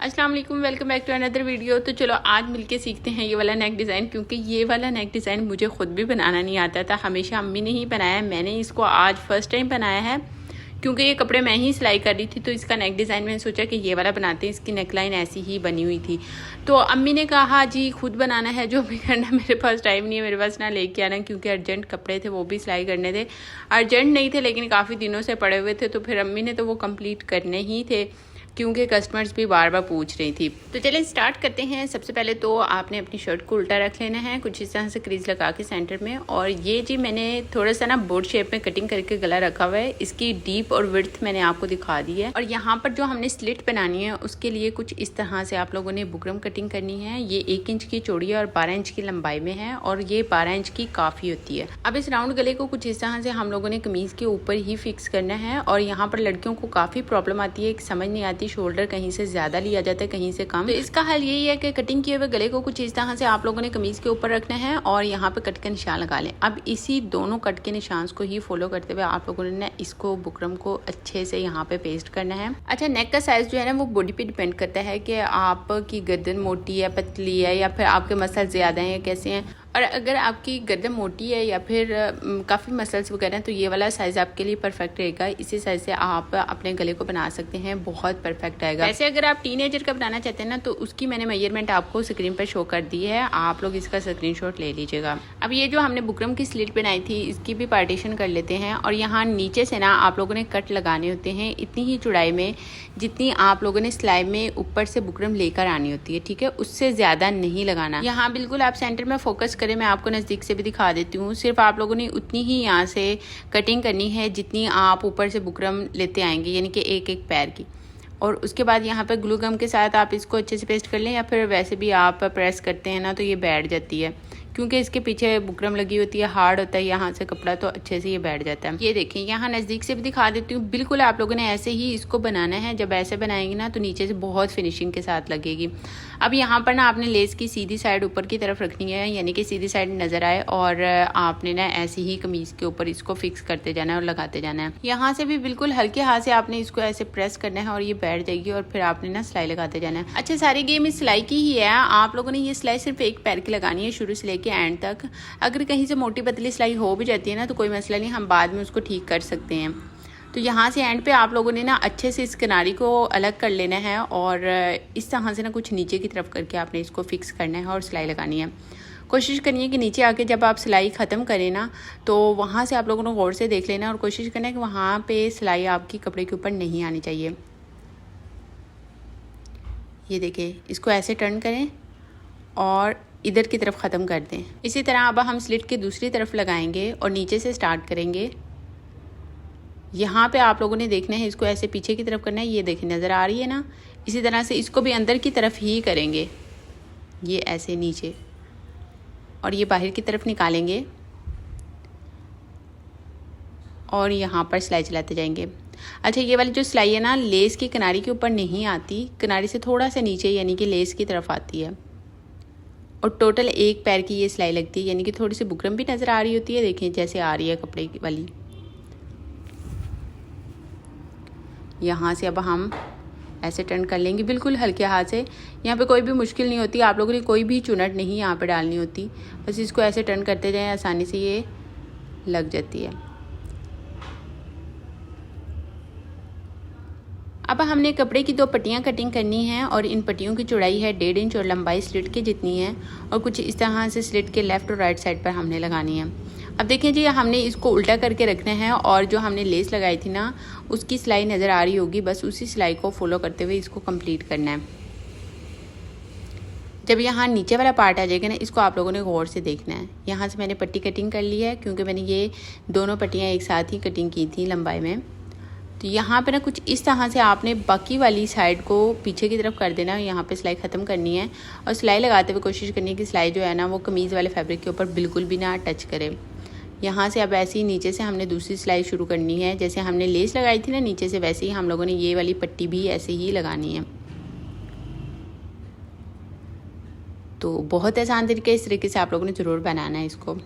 अस्सलाम वालेकुम, welcome back to another video. तो चलो आज मिलके सीखते हैं ये वाला नेक डिज़ाइन, क्योंकि ये वाला नेक डिज़ाइन मुझे खुद भी बनाना नहीं आता था। हमेशा अम्मी ने ही बनाया है, मैंने इसको आज फर्स्ट टाइम बनाया है क्योंकि ये कपड़े मैं ही सिलाई कर रही थी। तो इसका नेक डिज़ाइन मैंने सोचा कि ये वाला बनाते हैं। इसकी नेकलाइन ऐसी ही बनी हुई थी, तो अम्मी ने कहा जी खुद बनाना है, जो भी करना है। मेरे पास टाइम नहीं है, मेरे पास ना लेके आना, क्योंकि अर्जेंट कपड़े थे, वो भी सिलाई करने थे। अर्जेंट नहीं थे लेकिन काफ़ी दिनों से पड़े हुए थे, तो फिर अम्मी ने तो वो कंप्लीट करने ही थे क्योंकि कस्टमर्स भी बार बार पूछ रही थी। तो चलिए स्टार्ट करते हैं। सबसे पहले तो आपने अपनी शर्ट को उल्टा रख लेना है, कुछ इस तरह से क्रीज लगा के सेंटर में। और ये जी मैंने थोड़ा सा ना बोर्ड शेप में कटिंग करके गला रखा हुआ है। इसकी डीप और विड्थ मैंने आपको दिखा दी है। और यहाँ पर जो हमने स्लिट बनानी है उसके लिए कुछ इस तरह से आप लोगों ने बुकरम कटिंग करनी है। ये 1 इंच की चौड़ी है और 12 इंच की लंबाई में है, और ये 12 इंच की काफ़ी होती है। अब इस राउंड गले को कुछ इस तरह से हम लोगों ने कमीज के ऊपर ही फिक्स करना है। और यहाँ पर लड़कियों को काफ़ी प्रॉब्लम आती है, समझ नहीं आती, शोल्डर कहीं से ज्यादा लिया जाता है कहीं से कम। तो इसका हल यही है कि कटिंग किए हुए गले को कुछ इस तरह से आप लोगों ने कमीज के ऊपर रखना है और यहाँ पे कट का निशान लगा लें। अब इसी दोनों कट के निशान को ही फॉलो करते हुए आप लोगों ने इसको बुकरम को अच्छे से यहाँ पे पेस्ट करना है। अच्छा, नेक का साइज जो है ना वो बॉडी पे डिपेंड करता है कि आपकी गर्दन मोटी है, पतली है, या फिर आपके मसल ज्यादा हैं या कैसे हैं। और अगर आपकी गर्दन मोटी है या फिर काफ़ी मसल्स वगैरह हैं तो ये वाला साइज़ आपके लिए परफेक्ट रहेगा। इसी साइज़ से आप अपने गले को बना सकते हैं, बहुत परफेक्ट आएगा। वैसे अगर आप टीनेजर का बनाना चाहते हैं ना तो उसकी मैंने मेजरमेंट आपको स्क्रीन पर शो कर दी है, आप लोग इसका स्क्रीनशॉट ले लीजिएगा। अब ये जो हमने बुकरम की स्लिट बनाई थी इसकी भी पार्टीशन कर लेते हैं। और यहाँ नीचे से ना आप लोगों ने कट लगाने होते हैं इतनी ही चौड़ाई में जितनी आप लोगों ने सिलाई में ऊपर से बुकरम लेकर आनी होती है, ठीक है, उससे ज़्यादा नहीं लगाना। यहाँ बिल्कुल आप सेंटर में फोकस करें, मैं आपको नज़दीक से भी दिखा देती हूँ। सिर्फ आप लोगों ने उतनी ही यहाँ से कटिंग करनी है जितनी आप ऊपर से बुकरम लेते आएंगे, यानी कि एक एक पैर की। और उसके बाद यहाँ पर ग्लू गम के साथ आप इसको अच्छे से पेस्ट कर लें, या फिर वैसे भी आप प्रेस करते हैं ना तो ये बैठ जाती है, क्योंकि इसके पीछे बुकरम लगी होती है, हार्ड होता है यहाँ से कपड़ा, तो अच्छे से ये बैठ जाता है। ये देखें, यहाँ नज़दीक से भी दिखा देती हूँ। बिल्कुल आप लोगों ने ऐसे ही इसको बनाना है। जब ऐसे बनाएंगे ना तो नीचे से बहुत फिनिशिंग के साथ लगेगी। अब यहाँ पर ना आपने लेस की सीधी साइड ऊपर की तरफ रखनी है, यानी कि सीधी साइड नज़र आए, और आपने ना ऐसे ही कमीज के ऊपर इसको फिक्स करते जाना है और लगाते जाना है। यहाँ से भी बिल्कुल हल्के हाथ से आपने इसको ऐसे प्रेस करना है और ये बैठ जाएगी, और फिर आपने ना सिलाई लगाते जाना है। अच्छा, सारी गेम इस सिलाई की ही है। आप लोगों ने ये सिलाई सिर्फ एक पैर की लगानी है शुरू से लेके एंड तक। अगर कहीं से मोटी पतली सिलाई हो भी जाती है ना तो कोई मसला नहीं, हम बाद में उसको ठीक कर सकते हैं। तो यहाँ से एंड पे आप लोगों ने ना अच्छे से इस किनारी को अलग कर लेना है, और इस तरह से ना कुछ नीचे की तरफ करके आपने इसको फिक्स करना है और सिलाई लगानी है। कोशिश करिए कि नीचे आके जब आप सिलाई ख़त्म करें ना तो वहाँ से आप लोगों ने गौर से देख लेना, और कोशिश करना है कि वहाँ पे सिलाई आपकी कपड़े के ऊपर नहीं आनी चाहिए। ये देखिए, इसको ऐसे टर्न करें और इधर की तरफ ख़त्म कर दें। इसी तरह अब हम स्लिट की दूसरी तरफ लगाएंगे और नीचे से स्टार्ट करेंगे। यहाँ पे आप लोगों ने देखना है, इसको ऐसे पीछे की तरफ करना है। ये देखिए, नज़र आ रही है ना। इसी तरह से इसको भी अंदर की तरफ ही करेंगे, ये ऐसे नीचे, और ये बाहर की तरफ निकालेंगे और यहाँ पर सिलाई चलाते जाएंगे। अच्छा, ये वाली जो सिलाई है ना लेस की किनारी के ऊपर नहीं आती, किनारी से थोड़ा सा नीचे यानी कि लेस की तरफ आती है, और टोटल एक पैर की ये सिलाई लगती है, यानी कि थोड़ी सी बुकरम भी नज़र आ रही होती है। देखें जैसे आ रही है कपड़े वाली। यहाँ से अब हम ऐसे टर्न कर लेंगे बिल्कुल हल्के हाथ से। यहाँ पे कोई भी मुश्किल नहीं होती, आप लोगों ने कोई भी चुनट नहीं यहाँ पे डालनी होती, बस इसको ऐसे टर्न करते जाएं, आसानी से ये लग जाती है। अब हमने कपड़े की 2 पट्टियाँ कटिंग करनी हैं, और इन पट्टियों की चौड़ाई है 1.5 इंच और लंबाई स्लिट के जितनी है, और कुछ इस तरह से स्लिट के लेफ़्ट और राइट साइड पर हमने लगानी है। अब देखें जी, हमने इसको उल्टा करके रखना है, और जो हमने लेस लगाई थी ना उसकी सिलाई नज़र आ रही होगी, बस उसी सिलाई को फॉलो करते हुए इसको कंप्लीट करना है। जब यहाँ नीचे वाला पार्ट आ जाएगा ना, इसको आप लोगों ने गौर से देखना है। यहाँ से मैंने पट्टी कटिंग कर ली है, क्योंकि मैंने ये दोनों पट्टियाँ एक साथ ही कटिंग की थी लंबाई में। तो यहाँ पे ना कुछ इस तरह से आपने बाकी वाली साइड को पीछे की तरफ कर देना है। यहाँ पे सिलाई ख़त्म करनी है, और सिलाई लगाते हुए कोशिश करनी है कि सिलाई जो है ना वो कमीज़ वाले फैब्रिक के ऊपर बिल्कुल भी ना टच करे। यहाँ से अब ऐसे ही नीचे से हमने दूसरी सिलाई शुरू करनी है। जैसे हमने लेस लगाई थी ना नीचे से, वैसे ही हम लोगों ने ये वाली पट्टी भी ऐसे ही लगानी है। तो बहुत आसान तरीके, इस तरीके से आप लोगों ने ज़रूर बनाना है इसको।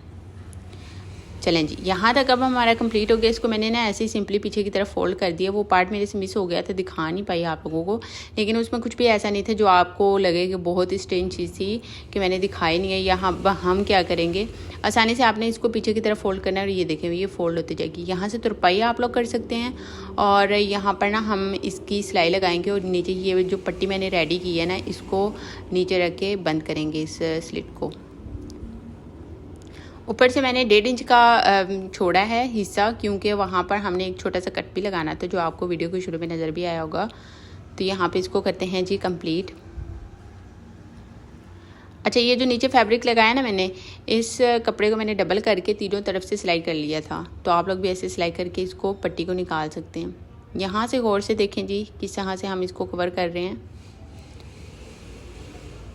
चलें जी, यहाँ तक अब हमारा कंप्लीट हो गया। इसको मैंने ना ऐसे ही सिंपली पीछे की तरफ फोल्ड कर दिया। वो पार्ट मेरे से मिस हो गया था, दिखा नहीं पाई आप लोगों को, लेकिन उसमें कुछ भी ऐसा नहीं था जो आपको लगे कि बहुत ही स्ट्रेंज चीज़ थी कि मैंने दिखाई नहीं है। यहाँ हम क्या करेंगे, आसानी से आपने इसको पीछे की तरफ फोल्ड करना है और ये देखें ये फोल्ड होती जाएगी। यहाँ से तुरपाई आप लोग कर सकते हैं और यहाँ पर ना हम इसकी सिलाई लगाएंगे और नीचे ये जो पट्टी मैंने रेडी की है ना, इसको नीचे रख के बंद करेंगे इस स्लिट को। ऊपर से मैंने 1.5 इंच का छोड़ा है हिस्सा, क्योंकि वहाँ पर हमने एक छोटा सा कट भी लगाना था जो आपको वीडियो के शुरू में नज़र भी आया होगा। तो यहाँ पे इसको करते हैं जी कंप्लीट। अच्छा, ये जो नीचे फैब्रिक लगाया ना मैंने, इस कपड़े को मैंने डबल करके तीनों तरफ से सिलाई कर लिया था। तो आप लोग भी ऐसे सिलाई करके इसको पट्टी को निकाल सकते हैं। यहाँ से गौर से देखें जी किस तरह से हम इसको कवर कर रहे हैं।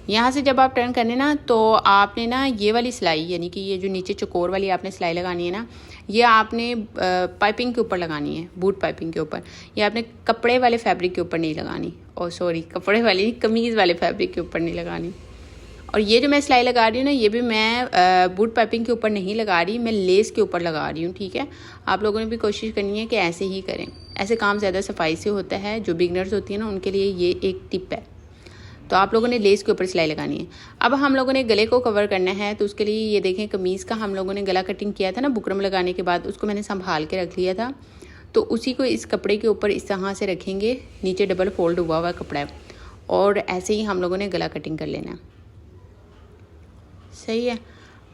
यहाँ से जब आप टर्न करने ना, तो आपने ना ये वाली सिलाई, यानी कि ये जो नीचे चकोर वाली आपने सिलाई लगानी है ना, ये आपने पाइपिंग के ऊपर लगानी है, बूट पाइपिंग के ऊपर। ये आपने कपड़े वाले फैब्रिक के ऊपर नहीं लगानी, और सॉरी कपड़े वाली कमीज़ वाले फैब्रिक के ऊपर नहीं लगानी। और ये जो मैं सिलाई लगा रही हूँ ना, ये भी मैं बूट पाइपिंग के ऊपर नहीं लगा रही, मैं लेस के ऊपर लगा रही हूँ। ठीक है, आप लोगों ने भी कोशिश करनी है कि ऐसे ही करें, ऐसे काम ज़्यादा सफाई से होता है। जो बिगनर्स होती है ना, उनके लिए ये एक टिप है। तो आप लोगों ने लेस के ऊपर सिलाई लगानी है। अब हम लोगों ने गले को कवर करना है, तो उसके लिए ये देखें कमीज़ का हम लोगों ने गला कटिंग किया था ना बुकरम लगाने के बाद, उसको मैंने संभाल के रख लिया था। तो उसी को इस कपड़े के ऊपर इस तरह से रखेंगे, नीचे डबल फोल्ड हुआ हुआ कपड़ा है, और ऐसे ही हम लोगों ने गला कटिंग कर लेना है। सही है,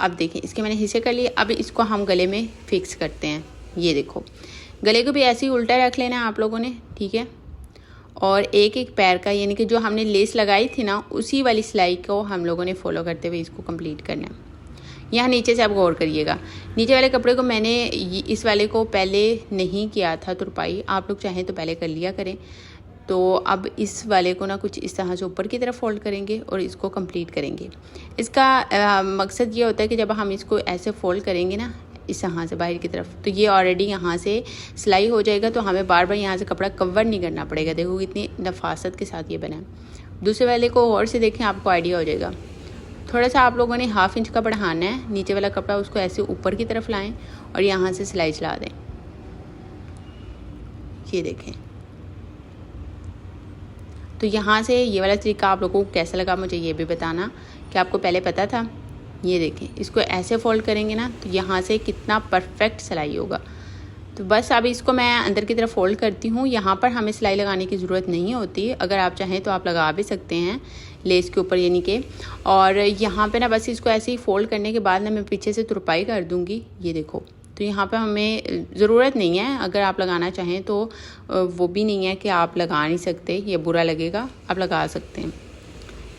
अब देखिए इसके मैंने हिस्से कर लिए। अब इसको हम गले में फिक्स करते हैं। ये देखो, गले को भी ऐसे ही उल्टा रख लेना है आप लोगों ने। ठीक है, और एक एक पैर का, यानी कि जो हमने लेस लगाई थी ना, उसी वाली सिलाई को हम लोगों ने फॉलो करते हुए इसको कंप्लीट करना है। यहाँ नीचे से आप गौर करिएगा, नीचे वाले कपड़े को मैंने इस वाले को पहले नहीं किया था तुरपाई, आप लोग चाहें तो पहले कर लिया करें। तो अब इस वाले को ना कुछ इस तरह से ऊपर की तरफ फोल्ड करेंगे और इसको कंप्लीट करेंगे। इसका मकसद ये होता है कि जब हम इसको ऐसे फोल्ड करेंगे ना इस यहाँ से बाहर की तरफ, तो ये ऑलरेडी यहाँ से सिलाई हो जाएगा, तो हमें बार बार यहाँ से कपड़ा कवर नहीं करना पड़ेगा। देखो कितनी नफासत के साथ ये बना है। दूसरे वाले को और से देखें, आपको आइडिया हो जाएगा। थोड़ा सा आप लोगों ने 1/2 इंच का बढ़ाना है नीचे वाला कपड़ा, उसको ऐसे ऊपर की तरफ लाएं और यहाँ से सिलाई चला दें। ये देखें, तो यहाँ से ये वाला तरीका आप लोगों को कैसा लगा मुझे ये भी बताना कि आपको पहले पता था। ये देखें, इसको ऐसे फोल्ड करेंगे ना, तो यहाँ से कितना परफेक्ट सिलाई होगा। तो बस अब इसको मैं अंदर की तरफ फोल्ड करती हूँ। यहाँ पर हमें सिलाई लगाने की ज़रूरत नहीं होती, अगर आप चाहें तो आप लगा भी सकते हैं लेस के ऊपर, यानी कि। और यहाँ पे ना बस इसको ऐसे ही फोल्ड करने के बाद ना मैं पीछे से तुरपाई कर दूँगी। ये देखो, तो यहाँ पे हमें ज़रूरत नहीं है, अगर आप लगाना चाहें तो वो भी नहीं है कि आप लगा नहीं सकते, ये बुरा लगेगा, आप लगा सकते हैं।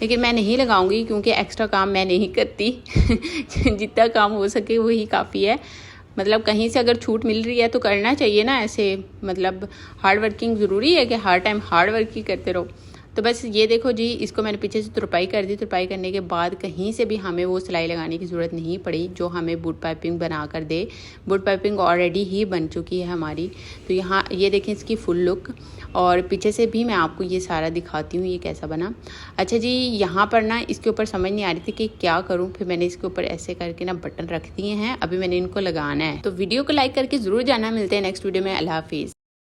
लेकिन मैं नहीं लगाऊंगी क्योंकि एक्स्ट्रा काम मैं नहीं करती जितना काम हो सके वही काफ़ी है। मतलब कहीं से अगर छूट मिल रही है तो करना चाहिए ना ऐसे, मतलब हार्ड वर्किंग ज़रूरी है कि हर टाइम हार्ड वर्क ही करते रहो। तो बस ये देखो जी, इसको मैंने पीछे से तुरपाई कर दी। तुरपाई करने के बाद कहीं से भी हमें वो सिलाई लगाने की ज़रूरत नहीं पड़ी जो हमें बूट पाइपिंग बना कर दे। बूट पाइपिंग ऑलरेडी ही बन चुकी है हमारी। तो यहाँ ये देखें इसकी फुल लुक, और पीछे से भी मैं आपको ये सारा दिखाती हूँ ये कैसा बना। अच्छा जी, यहाँ पर ना इसके ऊपर समझ नहीं आ रही थी कि क्या करूँ, फिर मैंने इसके ऊपर ऐसे करके ना बटन रख दिए हैं। अभी मैंने इनको लगाना है। तो वीडियो को लाइक करके ज़रूर जाना। मिलते हैं नेक्स्ट वीडियो में। अल्लाह हाफिज़।